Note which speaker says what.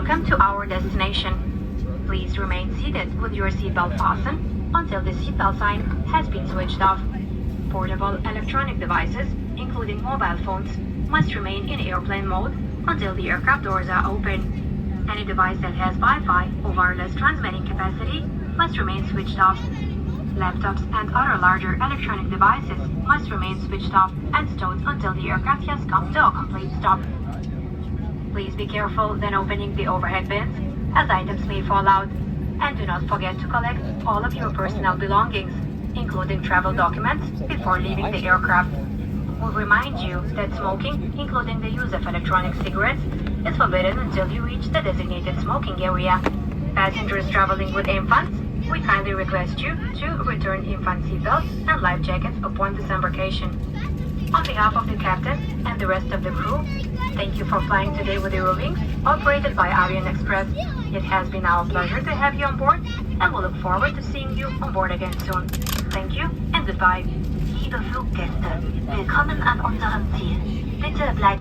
Speaker 1: Welcome to our destination. Please remain seated with your seatbelt fastened until the seatbelt sign has been switched off. Portable electronic devices, including mobile phones, must remain in airplane mode until the aircraft doors are open. Any device that has Wi-Fi or wireless transmitting capacity must remain switched off. Laptops and other larger electronic devices must remain switched off and stowed until the aircraft has come to a complete stop. Please be careful when opening the overhead bins, as items may fall out. And do not forget to collect all of your personal belongings, including travel documents, before leaving the aircraft. We remind you that smoking, including the use of electronic cigarettes, is forbidden until you reach the designated smoking area. Passengers traveling with infants, we kindly request you to return infant seatbelts and life jackets upon disembarkation. On behalf of the captain and the rest of the crew, thank you for flying today with Eurowings, operated by Ariane Express. It has been our pleasure to have you on board, and we'll look forward to seeing you on board again soon. Thank you and goodbye.
Speaker 2: Liebe Fluggäste, willkommen an unserem Ziel. Bitte bleibt